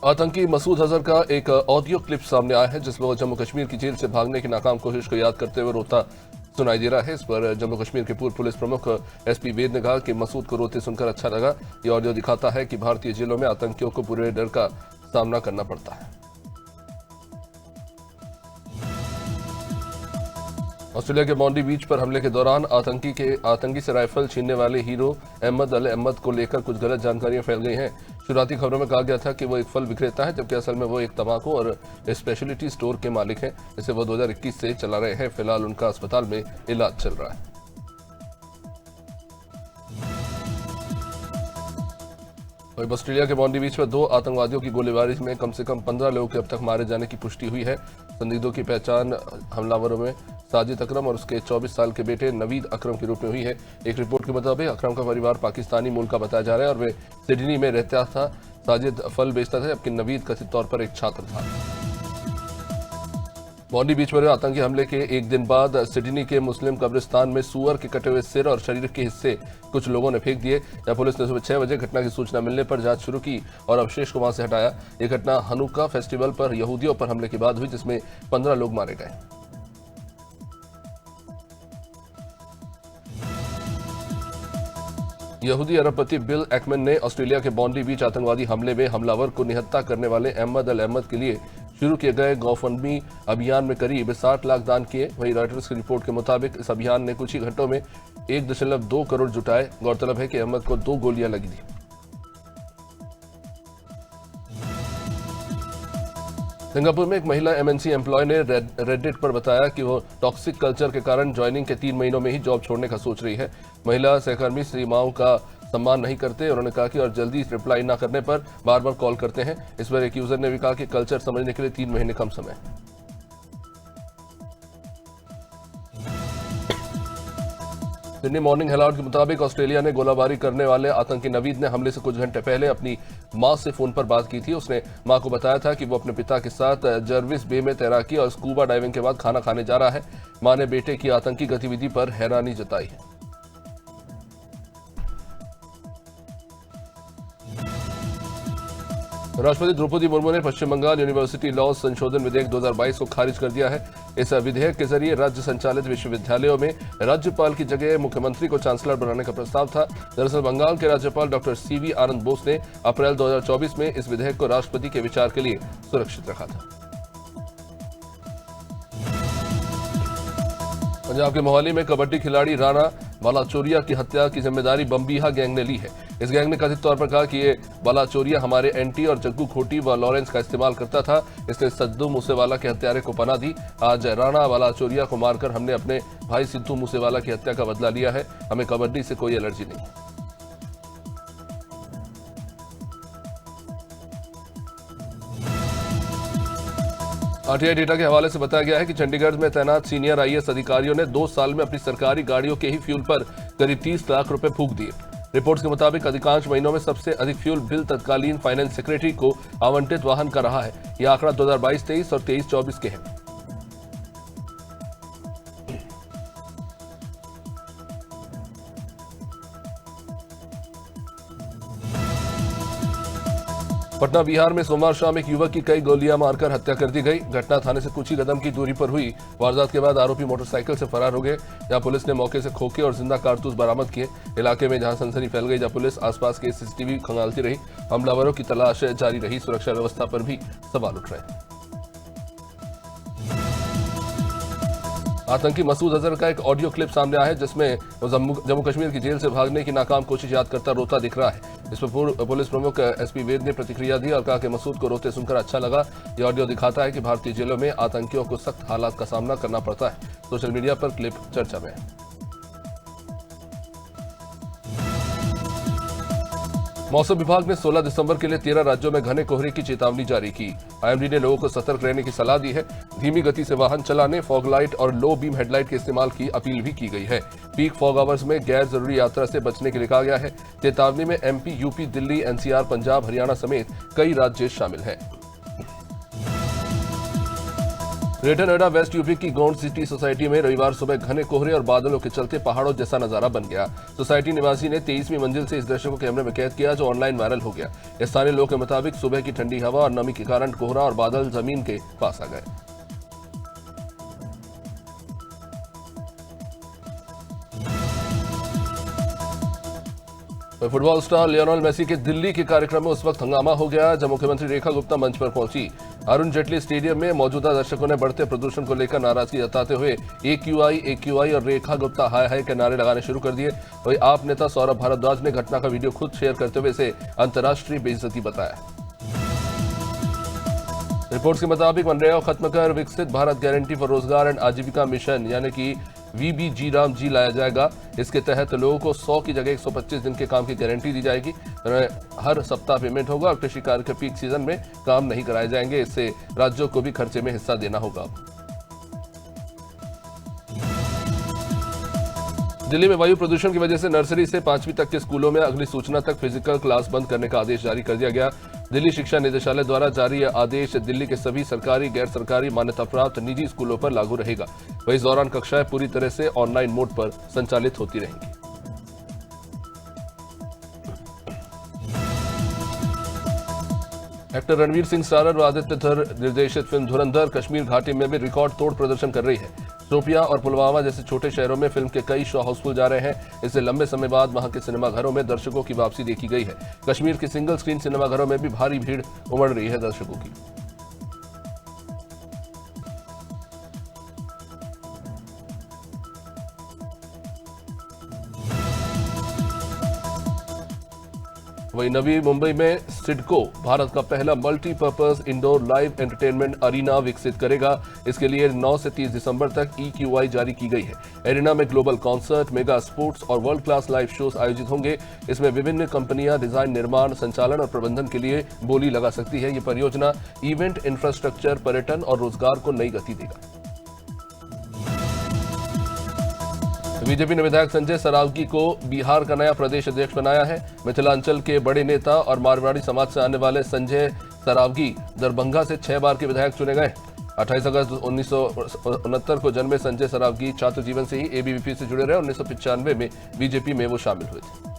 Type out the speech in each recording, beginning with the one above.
आतंकी मसूद अजहर का एक ऑडियो क्लिप सामने आया है जिसमें वो जम्मू कश्मीर की जेल से भागने की नाकाम कोशिश को याद करते हुए रोता सुनाई दे रहा है। इस पर जम्मू कश्मीर के पूर्व पुलिस प्रमुख एसपी वेद ने कहा कि मसूद को रोते सुनकर अच्छा लगा। ये ऑडियो दिखाता है कि भारतीय जेलों में आतंकियों को पूरे डर का सामना करना पड़ता है। ऑस्ट्रेलिया के मॉन्डी बीच पर हमले के दौरान आतंकी से राइफल छीनने वाले हीरो अहमद अल अहमद को लेकर कुछ गलत जानकारियां फैल गई हैं। शुरुआती खबरों में कहा गया था कि वो एक फल विक्रेता है, जबकि असल में वो एक तंबाकू और स्पेशलिटी स्टोर के मालिक हैं, जिसे वो 2021 से चला रहे हैं। फिलहाल उनका अस्पताल में इलाज चल रहा है। वहीं ऑस्ट्रेलिया के मॉन्डी बीच में 2 आतंकवादियों की गोलीबारी में कम से कम 15 लोगों के अब तक मारे जाने की पुष्टि हुई है। संदिग्धों की पहचान हमलावरों में साजिद अकरम और उसके 24 साल के बेटे नवीद अकरम के रूप में हुई है। एक रिपोर्ट के मुताबिक अकरम का परिवार पाकिस्तानी मूल का बताया जा रहा है और वे सिडनी में रहता था। साजिद फल बेचता था, जबकि नवीद कथित तौर पर एक छात्र था। मॉन्डी बीच पर आतंकी हमले के एक दिन बाद सिडनी के मुस्लिम कब्रिस्तान में सुअर के कटे हुए सिर और शरीर के हिस्से कुछ लोगों ने फेंक दिए। जहां पुलिस ने सुबह 6 बजे घटना की सूचना मिलने पर जांच शुरू की और अवशेष को वहां से हटाया। यह घटना हनुका फेस्टिवल पर यहूदियों पर हमले के बाद हुई, जिसमें 15 लोग मारे गए। यहूदी अरबपति बिल एक्मन ने ऑस्ट्रेलिया के मॉन्डी बीच आतंकवादी हमले में हमलावर को निहत्था करने वाले अहमद अल अहमद के लिए शुरू किए गए गोफंडमी अभियान में करीब 60 लाख दान किए। वहीं रॉयटर्स की रिपोर्ट के मुताबिक इस अभियान ने कुछ ही घंटों में 1.2 करोड़ जुटाए। गौरतलब है कि अहमद को 2 गोलियां लगी थी। सिंगापुर में एक महिला एमएनसी एम्प्लॉय ने रेडिट पर बताया कि वो टॉक्सिक कल्चर के कारण ज्वाइनिंग के 3 महीनों में ही जॉब छोड़ने का सोच रही है। महिला सहकर्मी सीमाओं का सम्मान नहीं करते। उन्होंने कहा कि और जल्दी रिप्लाई न करने पर बार बार कॉल करते हैं। इस पर एक यूजर ने भी कहा कि कल्चर समझने के लिए 3 महीने कम समय। सिडनी मॉर्निंग हेराल्ड के मुताबिक ऑस्ट्रेलिया ने गोलाबारी करने वाले आतंकी नवीद ने हमले से कुछ घंटे पहले अपनी मां से फोन पर बात की थी। उसने मां को बताया था कि वो अपने पिता के साथ जर्विस बे में तैराकी और स्कूबा डाइविंग के बाद खाना खाने जा रहा है। मां ने बेटे की आतंकी गतिविधि पर हैरानी जताई है। राष्ट्रपति द्रौपदी मुर्मू ने पश्चिम बंगाल यूनिवर्सिटी लॉ संशोधन विधेयक 2022 को खारिज कर दिया है। इस विधेयक के जरिए राज्य संचालित विश्वविद्यालयों में राज्यपाल की जगह मुख्यमंत्री को चांसलर बनाने का प्रस्ताव था। दरअसल बंगाल के राज्यपाल डॉक्टर सीवी आनंद बोस ने अप्रैल 2024 में इस विधेयक को राष्ट्रपति के विचार के लिए सुरक्षित रखा था। पंजाब के मोहाली में कबड्डी खिलाड़ी राणा बालाचोरिया की हत्या की जिम्मेदारी बम्बीहा गैंग ने ली है। इस गैंग ने कथित तौर पर कहा कि ये बालाचोरिया हमारे एंटी और जग्गू खोटी व लॉरेंस का इस्तेमाल करता था। इसने सद्दू मूसेवाला के हत्यारे को पनाह दी। आज राणा बालाचोरिया को मारकर हमने अपने भाई सिद्धू मूसेवाला की हत्या का बदला लिया है। हमें कबड्डी से कोई एलर्जी नहीं। आरटीआई डेटा के हवाले से बताया गया है कि चंडीगढ़ में तैनात सीनियर आईएएस अधिकारियों ने 2 साल में अपनी सरकारी गाड़ियों के ही फ्यूल पर करीब 30 लाख रुपए फूंक दिए। रिपोर्ट्स के मुताबिक अधिकांश महीनों में सबसे अधिक फ्यूल बिल तत्कालीन फाइनेंस सेक्रेटरी को आवंटित वाहन का रहा है। यह आंकड़ा 2022-23 और 23-24 के हैं। पटना बिहार में सोमवार शाम एक युवक की कई गोलियां मारकर हत्या कर दी गई। घटना थाने से कुछ ही कदम की दूरी पर हुई। वारदात के बाद आरोपी मोटरसाइकिल से फरार हो गए। जहां पुलिस ने मौके से खोखे और जिंदा कारतूस बरामद किए। इलाके में जहां सनसनी फैल गई, जहां पुलिस आसपास के सीसीटीवी खंगालती रही, हमलावरों की तलाश जारी रही। सुरक्षा व्यवस्था पर भी सवाल उठ रहे। आतंकी मसूद अजहर का एक ऑडियो क्लिप सामने आया है जिसमें जम्मू कश्मीर की जेल से भागने की नाकाम कोशिश याद करता रोता दिख रहा है। इस पर पुलिस प्रमुख एसपी वेद ने प्रतिक्रिया दी और कहा कि मसूद को रोते सुनकर अच्छा लगा। यह ऑडियो दिखाता है कि भारतीय जेलों में आतंकियों को सख्त हालात का सामना करना पड़ता है। सोशल मीडिया पर क्लिप चर्चा में है। मौसम विभाग ने 16 दिसंबर के लिए 13 राज्यों में घने कोहरे की चेतावनी जारी की। आईएमडी ने लोगों को सतर्क रहने की सलाह दी है। धीमी गति से वाहन चलाने, फॉग लाइट और लो बीम हेडलाइट के इस्तेमाल की अपील भी की गई है। पीक फॉग आवर्स में गैर जरूरी यात्रा से बचने के लिए कहा गया है। चेतावनी में MP, UP, Delhi, NCR, Punjab, Haryana समेत कई राज्य शामिल हैं। ग्रेटर नोएडा वेस्ट यूपी की गोंड सिटी सोसाइटी में रविवार सुबह घने कोहरे और बादलों के चलते पहाड़ों जैसा नजारा बन गया। सोसाइटी निवासी ने 23वीं मंजिल से इस दृश्य को कैमरे में कैद किया, जो ऑनलाइन वायरल हो गया। स्थानीय लोगों के मुताबिक सुबह की ठंडी हवा और नमी के कारण कोहरा और बादल जमीन के पास आ गए। फुटबॉल स्टार लियोनेल मेसी के दिल्ली के कार्यक्रम में उस वक्त हंगामा हो गया जब मुख्यमंत्री रेखा गुप्ता मंच पर पहुंची। अरुण जेटली स्टेडियम में मौजूदा दर्शकों ने बढ़ते प्रदूषण को लेकर नाराजगी जताते हुए AQI और रेखा गुप्ता हाय हाय के नारे लगाने शुरू कर दिए। वहीं आप नेता सौरभ भारद्वाज ने घटना का वीडियो खुद शेयर करते हुए इसे अंतर्राष्ट्रीय बेइज्जती बताया। रिपोर्ट्स के मुताबिक मनरेगा खत्म कर विकसित भारत गारंटी फॉर रोजगार एंड आजीविका मिशन यानी कि VBG राम जी लाया जाएगा। इसके तहत लोगों को 100 की जगह 125 दिन के काम की गारंटी दी जाएगी। हर सप्ताह पेमेंट होगा और कृषि कार्य के पीक सीजन में काम नहीं कराए जाएंगे। इससे राज्यों को भी खर्चे में हिस्सा देना होगा। दिल्ली में वायु प्रदूषण की वजह से नर्सरी से 5वीं तक के स्कूलों में अगली सूचना तक फिजिकल क्लास बंद करने का आदेश जारी कर दिया गया। दिल्ली शिक्षा निदेशालय द्वारा जारी यह आदेश दिल्ली के सभी सरकारी, गैर सरकारी, मान्यता प्राप्त निजी स्कूलों पर लागू रहेगा। वहीं इस दौरान कक्षाएं पूरी तरह से ऑनलाइन मोड पर संचालित होती रहेंगी। एक्टर रणवीर सिंह स्टारर व आदित्य धर निर्देशित फिल्म धुरंधर कश्मीर घाटी में भी रिकॉर्ड तोड़ प्रदर्शन कर रही है। शोपियां और पुलवामा जैसे छोटे शहरों में फिल्म के कई शो हाउसफुल जा रहे हैं। इससे लंबे समय बाद वहां के सिनेमाघरों में दर्शकों की वापसी देखी गई है। कश्मीर के सिंगल स्क्रीन सिनेमाघरों में भी भारी भीड़ उमड़ रही है दर्शकों की। वहीं नवी मुंबई में सिडको भारत का पहला multipurpose indoor live entertainment arena विकसित करेगा। इसके लिए 9 से 30 दिसंबर तक EQI जारी की गई है। एरिना में ग्लोबल कॉन्सर्ट, मेगा स्पोर्ट्स और वर्ल्ड क्लास लाइव शोज आयोजित होंगे। इसमें विभिन्न कंपनियां डिजाइन, निर्माण, संचालन और प्रबंधन के लिए बोली लगा सकती है। ये परियोजना इवेंट इंफ्रास्ट्रक्चर, पर्यटन और रोजगार को नई गति देगा। बीजेपी ने विधायक संजय सरावगी को बिहार का नया प्रदेश अध्यक्ष बनाया है। मिथिलांचल के बड़े नेता और मारवाड़ी समाज से आने वाले संजय सरावगी दरभंगा से 6 बार के विधायक चुने गए। 28 अगस्त 1969 को जन्मे संजय सरावगी छात्र जीवन से ही ABVP से जुड़े रहे। 1995 में बीजेपी में वो शामिल हुए थे।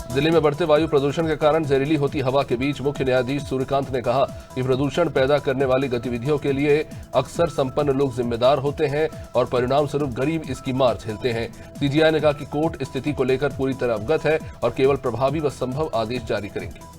दिल्ली में बढ़ते वायु प्रदूषण के कारण जहरीली होती हवा के बीच मुख्य न्यायाधीश सूर्यकांत ने कहा कि प्रदूषण पैदा करने वाली गतिविधियों के लिए अक्सर संपन्न लोग जिम्मेदार होते हैं और परिणाम स्वरूप गरीब इसकी मार झेलते हैं। CGI ने कहा कि कोर्ट स्थिति को लेकर पूरी तरह अवगत है और केवल प्रभावी व संभव आदेश जारी करेंगे।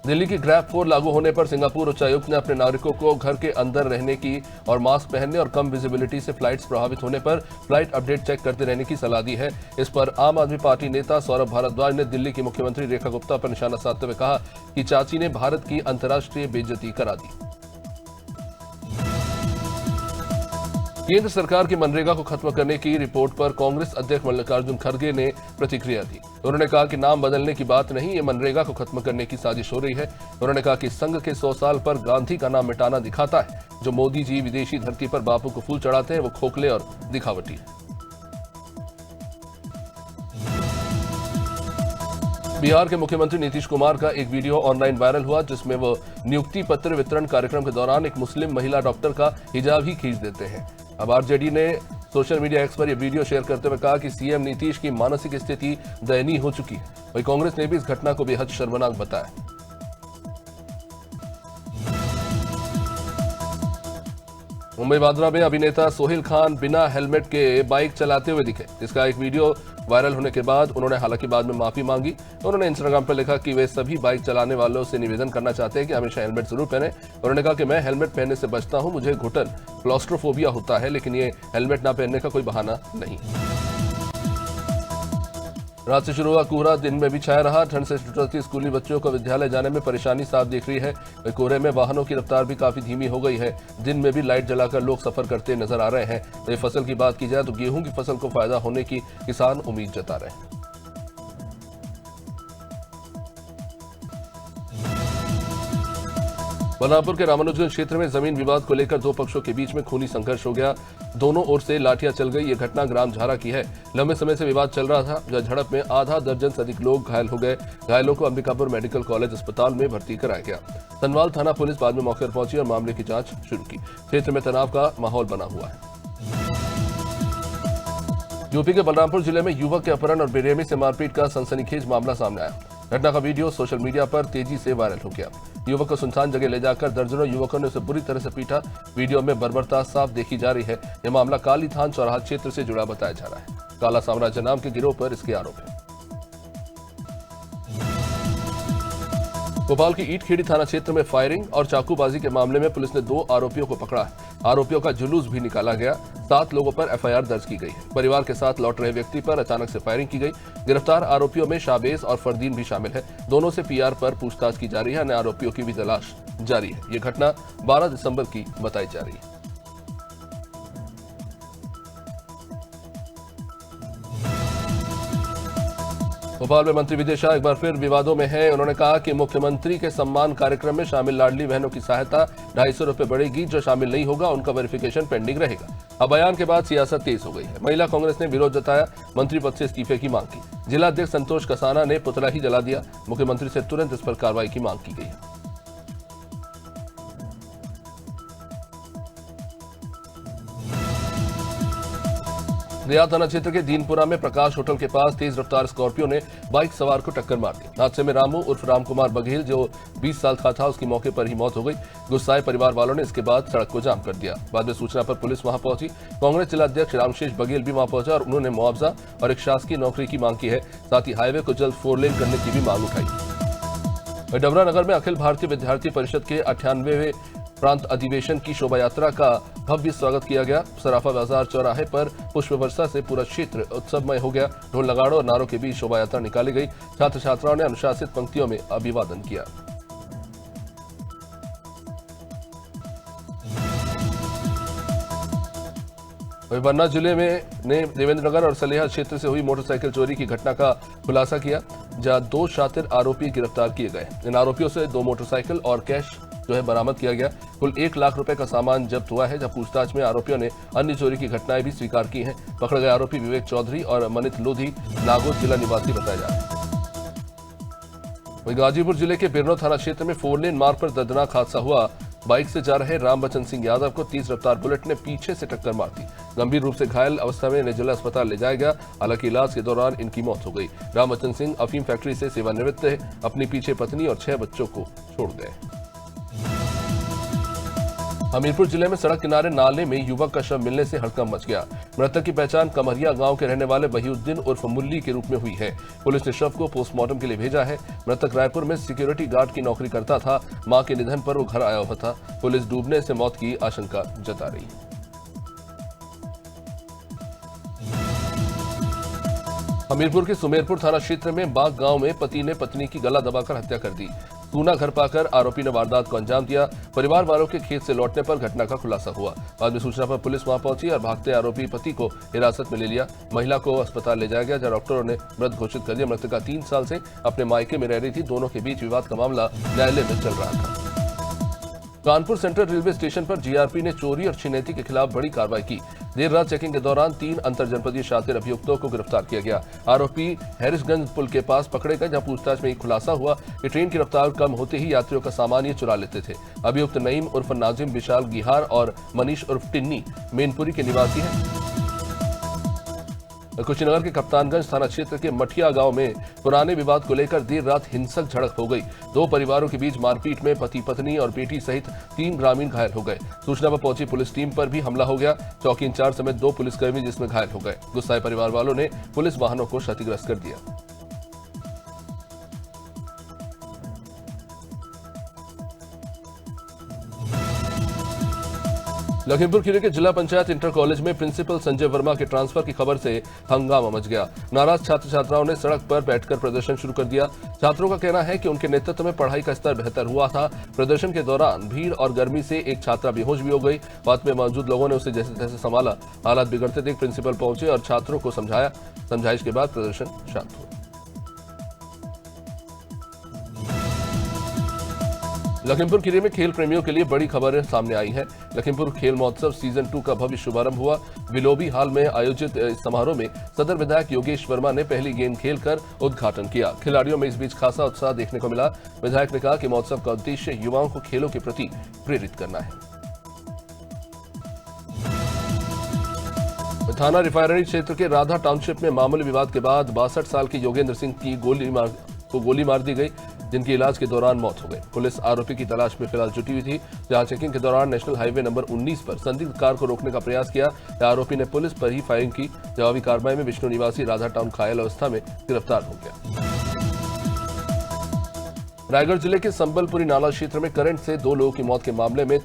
दिल्ली की ग्रैब 4 लागू होने पर सिंगापुर उच्चायुक्त ने अपने नागरिकों को घर के अंदर रहने की और मास्क पहनने और कम विजिबिलिटी से फ्लाइट्स प्रभावित होने पर फ्लाइट अपडेट चेक करते रहने की सलाह दी है। इस पर आम आदमी पार्टी नेता सौरभ भारद्वाज ने दिल्ली की मुख्यमंत्री रेखा गुप्ता पर निशाना साधते हुए कहा कि चाची ने भारत की अंतर्राष्ट्रीय बेइज्जती करा दी। केंद्र सरकार की मनरेगा को खत्म करने की रिपोर्ट पर कांग्रेस अध्यक्ष मल्लिकार्जुन खड़गे ने प्रतिक्रिया दी। उन्होंने कहा कि नाम बदलने की बात नहीं, ये मनरेगा को खत्म करने की साजिश हो रही है। उन्होंने कहा कि संघ के 100 साल पर गांधी का नाम मिटाना दिखाता है। जो मोदी जी विदेशी धरती पर बापू को फूल चढ़ाते हैं वो खोखले और दिखावटी है। बिहार के मुख्यमंत्री नीतीश कुमार का एक वीडियो ऑनलाइन वायरल हुआ जिसमें वो नियुक्ति पत्र वितरण कार्यक्रम के दौरान एक मुस्लिम महिला डॉक्टर का हिजाब ही खींच देते हैं। अब RJD ने सोशल मीडिया एक्स पर यह वीडियो शेयर करते हुए कहा कि CM नीतीश की मानसिक स्थिति दयनीय हो चुकी है। वहीं कांग्रेस ने भी इस घटना को बेहद शर्मनाक बताया। मुंबई बांद्रा में अभिनेता सोहेल खान बिना हेलमेट के बाइक चलाते हुए दिखे, जिसका एक वीडियो वायरल होने के बाद उन्होंने हालांकि बाद में माफी मांगी। उन्होंने इंस्टाग्राम पर लिखा कि वे सभी बाइक चलाने वालों से निवेदन करना चाहते हैं कि हमेशा हेलमेट जरूर पहने। उन्होंने कहा कि मैं हेलमेट पहनने से बचता हूं, मुझे घुटन क्लॉस्ट्रोफोबिया होता है, लेकिन ये हेलमेट ना पहनने का कोई बहाना नहीं। रात से शुरू हुआ कोहरा दिन में भी छाया रहा। ठंड से छुटती स्कूली बच्चों को विद्यालय जाने में परेशानी साफ दिख रही है। कोहरे में वाहनों की रफ्तार भी काफी धीमी हो गई है। दिन में भी लाइट जलाकर लोग सफर करते नजर आ रहे हैं। वहीं फसल की बात की जाए तो गेहूं की फसल को फायदा होने की किसान उम्मीद जता रहे हैं। बलरामपुर के रामानुजगंज क्षेत्र में जमीन विवाद को लेकर दो पक्षों के बीच में खूनी संघर्ष हो गया। दोनों ओर से लाठियां चल गई। ये घटना ग्राम झारा की है। लंबे समय से विवाद चल रहा था। जब झड़प में आधा दर्जन से अधिक लोग घायल हो गए। घायलों को अंबिकापुर मेडिकल कॉलेज अस्पताल में भर्ती कराया गया। तनवाल थाना पुलिस बाद में मौके पर पहुंची और मामले की जांच शुरू की। क्षेत्र में तनाव का माहौल बना हुआ है। यूपी के बलरामपुर जिले में युवक के अपहरण और बेरहमी से मारपीट का सनसनीखेज मामला सामने आया। घटना का वीडियो सोशल मीडिया पर तेजी से वायरल हो गया। युवक को सुनसान जगह ले जाकर दर्जनों युवकों ने उसे बुरी तरह से पीटा। वीडियो में बर्बरता साफ देखी जा रही है। यह मामला काली थान चौराहा क्षेत्र से जुड़ा बताया जा रहा है। काला साम्राज्य नाम के गिरोह पर इसके आरोप है। भोपाल की ईटखेड़ी थाना क्षेत्र में फायरिंग और चाकूबाजी के मामले में पुलिस ने 2 आरोपियों को पकड़ा है। आरोपियों का जुलूस भी निकाला गया। 7 लोगों पर एफआईआर दर्ज की गई है। परिवार के साथ लौट रहे व्यक्ति पर अचानक से फायरिंग की गई। गिरफ्तार आरोपियों में शाबेज और फरदीन भी शामिल है। दोनों से पीआर पर पूछताछ की जा रही है। अन्य आरोपियों की भी तलाश जारी है। यह घटना 12 दिसंबर की बताई जा रही है। भोपाल में मंत्री विजय शाह एक बार फिर विवादों में है। उन्होंने कहा कि मुख्यमंत्री के सम्मान कार्यक्रम में शामिल लाडली बहनों की सहायता 250 रुपये बढ़ेगी। जो शामिल नहीं होगा उनका वेरिफिकेशन पेंडिंग रहेगा। अब बयान के बाद सियासत तेज हो गई है। महिला कांग्रेस ने विरोध जताया। मंत्री पद से इस्तीफे की मांग की। जिला अध्यक्ष संतोष कसाना ने पुतला ही जला दिया। मुख्यमंत्री से तुरंत इस पर कार्रवाई की मांग की गई है। रियाद थाना क्षेत्र के दीनपुरा में प्रकाश होटल के पास तेज रफ्तार स्कॉर्पियो ने बाइक सवार को टक्कर मार दी। हादसे में रामू उर्फ रामकुमार बघेल जो 20 साल का था उसकी मौके पर ही मौत हो गई। गुस्साए परिवार वालों ने इसके बाद सड़क को जाम कर दिया। बाद में सूचना पर पुलिस वहां पहुंची। कांग्रेस जिला अध्यक्ष रामशेष बघेल भी वहां पहुंचा और उन्होंने मुआवजा और एक शासकीय नौकरी की मांग की है। साथ ही हाईवे को जल्द 4 लेन करने की भी मांग उठाई। डबरा नगर में अखिल भारतीय विद्यार्थी परिषद के 98वें प्रांत अधिवेशन की शोभा यात्रा का भव्य स्वागत किया गया। सराफा बाजार चौराहे पर पुष्प वर्षा से पूरा क्षेत्र उत्सवमय हो गया। ढोल नगाड़ों और नारों के बीच शोभा यात्रा निकाली गई। छात्र छात्राओं ने अनुशासित पंक्तियों में अभिवादन किया। पन्ना जिले में ने देवेंद्रनगर और सलेहा क्षेत्र से हुई मोटरसाइकिल चोरी की घटना का खुलासा किया, जहां 2 शातिर आरोपी गिरफ्तार किए गए। इन आरोपियों से 2 मोटरसाइकिल और कैश बरामद किया गया। कुल 1 लाख रुपए का सामान जब्त हुआ है। जब पूछताछ में आरोपियों ने अन्य चोरी की घटनाएं भी स्वीकार की हैं। पकड़े गए आरोपी विवेक चौधरी और मनित लोधी नागौर जिला निवासी बताया जा रहा है। वहीं गाजीपुर जिले के बिरनो थाना क्षेत्र में 4 लेन मार्ग पर दर्दनाक हादसा हुआ। बाइक से जा रहे रामबचन सिंह यादव को तेज रफ्तार बुलेट ने पीछे से टक्कर मार दी। गंभीर रूप से घायल अवस्था में इन्हें जिला अस्पताल ले जाया गया। हालांकि इलाज के दौरान इनकी मौत हो गई। रामबचन सिंह अफीम फैक्ट्री से सेवानिवृत्त है। अपनी पीछे पत्नी और 6 बच्चों को छोड़ गए। हमीरपुर जिले में सड़क किनारे नाले में युवक का शव मिलने से हड़कंप मच गया। मृतक की पहचान कमरिया गांव के रहने वाले बहीउद्दीन उर्फ मुल्ली के रूप में हुई है। पुलिस ने शव को पोस्टमार्टम के लिए भेजा है। मृतक रायपुर में सिक्योरिटी गार्ड की नौकरी करता था। मां के निधन पर वो घर आया हुआ था। पुलिस डूबने से मौत की आशंका जता रही है। हमीरपुर के सुमेरपुर थाना क्षेत्र में बाग गांव में पति ने पत्नी की गला दबाकर हत्या कर दी। सूना घर पाकर आरोपी ने वारदात को अंजाम दिया। परिवार वालों के खेत से लौटने पर घटना का खुलासा हुआ। बाद में सूचना पर पुलिस वहां पहुंची और भागते आरोपी पति को हिरासत में ले लिया। महिला को अस्पताल ले जाया गया, जहां डॉक्टरों ने मृत घोषित कर दिया। मृतका 3 साल से अपने मायके में रह रही थी। दोनों के बीच विवाद का मामला न्यायालय में चल रहा था। कानपुर सेंट्रल रेलवे स्टेशन पर जीआरपी ने चोरी और छिनैती के खिलाफ बड़ी कार्रवाई की। देर रात चेकिंग के दौरान 3 अंतर जनपदीय शातिर अभियुक्तों को गिरफ्तार किया गया। आरोपी हैरिसगंज पुल के पास पकड़े गए, जहां पूछताछ में खुलासा हुआ कि ट्रेन की रफ्तार कम होते ही यात्रियों का सामान ये चुरा लेते थे। अभियुक्त नईम उर्फ नाजिम, विशाल गिहार और मनीष उर्फ टिन्नी मेनपुरी के निवासी हैं। कुशीनगर के कप्तानगंज थाना क्षेत्र के मठिया गांव में पुराने विवाद को लेकर देर रात हिंसक झड़प हो गई। 2 परिवारों के बीच मारपीट में पति पत्नी और बेटी सहित 3 ग्रामीण घायल हो गए। सूचना पर पहुंची पुलिस टीम पर भी हमला हो गया। चौकी इंचार्ज समेत 2 पुलिसकर्मी जिसमें घायल हो गए। गुस्साए परिवार वालों ने पुलिस वाहनों को क्षतिग्रस्त कर दिया। लखीमपुर खीरी के जिला पंचायत इंटर कॉलेज में प्रिंसिपल संजय वर्मा के ट्रांसफर की खबर से हंगामा मच गया। नाराज छात्र छात्राओं ने सड़क पर बैठकर प्रदर्शन शुरू कर दिया। छात्रों का कहना है कि उनके नेतृत्व में पढ़ाई का स्तर बेहतर हुआ था। प्रदर्शन के दौरान भीड़ और गर्मी से एक छात्रा बेहोश भी हो गई। बाद में मौजूद लोगों ने उसे जैसे तैसे संभाला। हालात बिगड़ते देख प्रिंसिपल पहुंचे और छात्रों को समझाया। समझाइश के बाद प्रदर्शन शांत हुआ। लखीमपुर खीरी में खेल प्रेमियों के लिए बड़ी खबरें सामने आई हैं। लखीमपुर खेल महोत्सव सीजन 2 का भव्य शुभारंभ हुआ। विलोबी हाल में आयोजित इस समारोह में सदर विधायक योगेश वर्मा ने पहली गेंद खेलकर उद्घाटन किया। खिलाड़ियों में इस बीच खासा उत्साह देखने को मिला। विधायक ने कहा कि महोत्सव का उद्देश्य युवाओं को खेलों के प्रति प्रेरित करना है। थाना रिफाइनरी क्षेत्र के राधा टाउनशिप में मामूली विवाद के बाद 62 साल के योगेंद्र सिंह की गोली मार दी गई, जिनकी इलाज के दौरान मौत हो गई। पुलिस आरोपी की तलाश में फिलहाल जुटी हुई थी, जहां चेकिंग के दौरान नेशनल हाईवे नंबर 19 पर संदिग्ध कार को रोकने का प्रयास किया। आरोपी ने पुलिस पर ही फायरिंग की। जवाबी कार्रवाई में विष्णु निवासी राधा टाउन घायल अवस्था में गिरफ्तार हो गया। रायगढ़ जिले के संबलपुरी नाला क्षेत्र में करंट से 2 लोगों की मौत के मामले में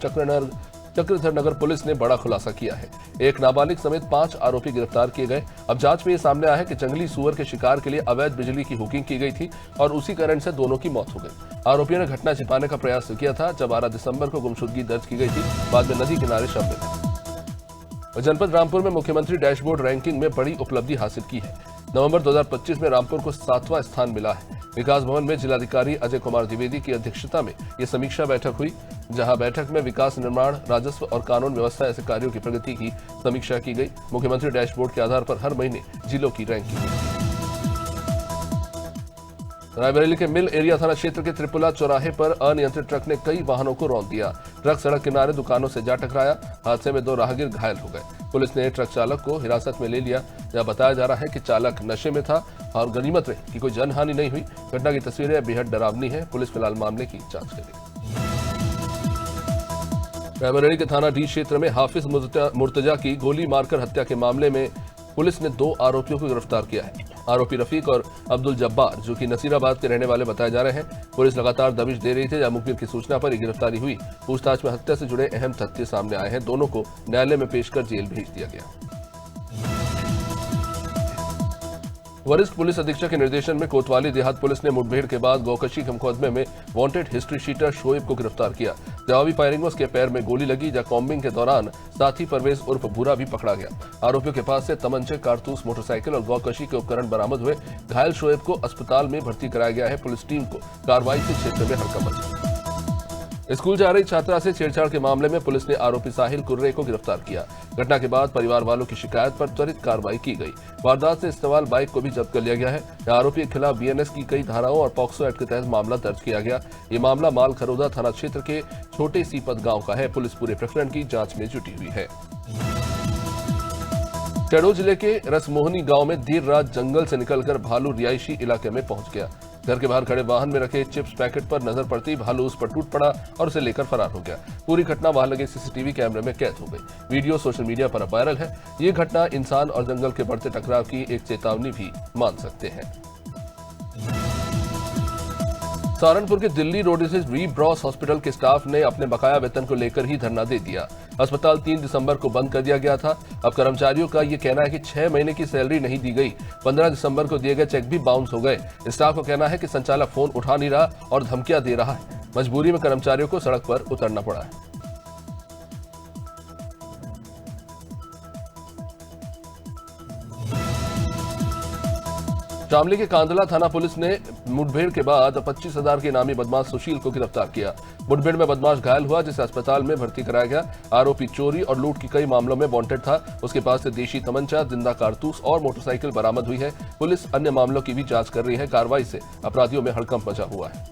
चक्रधर नगर पुलिस ने बड़ा खुलासा किया है। एक नाबालिग समेत 5 आरोपी गिरफ्तार किए गए। अब जांच में यह सामने आया है कि जंगली सुअर के शिकार के लिए अवैध बिजली की हुकिंग की गई थी और उसी करंट से दोनों की मौत हो गई। आरोपियों ने घटना छिपाने का प्रयास किया था। जब 12 दिसंबर को गुमशुदगी दर्ज की गई थी, बाद में नदी किनारे शव मिला। जनपद रामपुर में मुख्यमंत्री डैशबोर्ड रैंकिंग में बड़ी उपलब्धि हासिल की है। नवंबर 2025 में रामपुर को 7वां स्थान मिला है। विकास भवन में जिलाधिकारी अजय कुमार द्विवेदी की अध्यक्षता में यह समीक्षा बैठक हुई, जहां बैठक में विकास, निर्माण, राजस्व और कानून व्यवस्था ऐसे कार्यों की प्रगति की समीक्षा की गई। मुख्यमंत्री डैशबोर्ड के आधार पर हर महीने जिलों की रैंकिंग। रायबरेली के मिल एरिया थाना क्षेत्र के त्रिपुला चौराहे पर अनियंत्रित ट्रक ने कई वाहनों को रौंद दिया। ट्रक सड़क किनारे दुकानों से जा टकराया। हादसे में 2 राहगीर घायल हो गए। पुलिस ने ट्रक चालक को हिरासत में ले लिया। जहां बताया जा रहा है कि चालक नशे में था और गनीमत रही कि कोई जनहानि नहीं हुई। घटना की तस्वीरें बेहद डरावनी है। पुलिस फिलहाल मामले की जांच कर रही है। रायबरेली के थाना डी क्षेत्र में हाफिज मुर्तजा की गोली मारकर हत्या के मामले में पुलिस ने 2 आरोपियों को गिरफ्तार किया है। आरोपी रफीक और अब्दुल जब्बार, जो कि नसीराबाद के रहने वाले बताए जा रहे हैं। पुलिस लगातार दबिश दे रही थी। जहां मुखबिर की सूचना पर गिरफ्तारी हुई। पूछताछ में हत्या से जुड़े अहम तथ्य सामने आए हैं। दोनों को न्यायालय में पेश कर जेल भेज दिया गया। वरिष्ठ पुलिस अधीक्षक के निर्देशन में कोतवाली देहात पुलिस ने मुठभेड़ के बाद गौकशी के मुकदमे में वांटेड हिस्ट्री शीटर शोएब को गिरफ्तार किया। जवाबी फायरिंग में उसके पैर में गोली लगी। जहां कॉम्बिंग के दौरान साथी परवेज उर्फ भूरा भी पकड़ा गया। आरोपियों के पास से तमंचे, कारतूस, मोटरसाइकिल और गौकशी के उपकरण बरामद हुए। घायल शोएब को अस्पताल में भर्ती कराया गया है। पुलिस टीम को कार्रवाई से क्षेत्र में हड़कंप मचा। स्कूल जा रही छात्रा से छेड़छाड़ के मामले में पुलिस ने आरोपी साहिल कुर्रे को गिरफ्तार किया। घटना के बाद परिवार वालों की शिकायत पर त्वरित कार्रवाई की गई। वारदात से इस्तेमाल बाइक को भी जब्त कर लिया गया है। आरोपी के खिलाफ बीएनएस की कई धाराओं और पॉक्सो एक्ट के तहत मामला दर्ज किया गया। ये मामला माल खरोदा थाना क्षेत्र के छोटे सीपत गांव का है। पुलिस पूरे प्रकरण की जांच में जुटी हुई है। शहडोल जिले के रसमोहनी गांव में देर रात जंगल से निकलकर भालू रिहायशी इलाके में पहुंच गया। घर के बाहर खड़े वाहन में रखे चिप्स पैकेट पर नजर पड़ती भालू उस पर टूट पड़ा और उसे लेकर फरार हो गया। पूरी घटना वहां लगे सीसीटीवी कैमरे में कैद हो गई। वीडियो सोशल मीडिया पर अब वायरल है। ये घटना इंसान और जंगल के बढ़ते टकराव की एक चेतावनी भी मान सकते हैं। सहारनपुर के दिल्ली रोड स्थित री ब्रॉस हॉस्पिटल के स्टाफ ने अपने बकाया वेतन को लेकर ही धरना दे दिया। अस्पताल 3 दिसंबर को बंद कर दिया गया था। अब कर्मचारियों का यह कहना है कि 6 महीने की सैलरी नहीं दी गई। 15 दिसंबर को दिए गए चेक भी बाउंस हो गए। स्टाफ को कहना है कि संचालक फोन उठा नहीं रहा और धमकियां दे रहा है। मजबूरी में कर्मचारियों को सड़क पर उतरना पड़ा है। शामली के कांदला थाना पुलिस ने मुठभेड़ के बाद 25,000 के इनामी बदमाश सुशील को गिरफ्तार किया। मुठभेड़ में बदमाश घायल हुआ, जिसे अस्पताल में भर्ती कराया गया। आरोपी चोरी और लूट की कई मामलों में वांटेड था। उसके पास से देशी तमंचा, जिंदा कारतूस और मोटरसाइकिल बरामद हुई है। पुलिस अन्य मामलों की भी जांच कर रही है। कार्रवाई से अपराधियों में हड़कंप मचा हुआ है।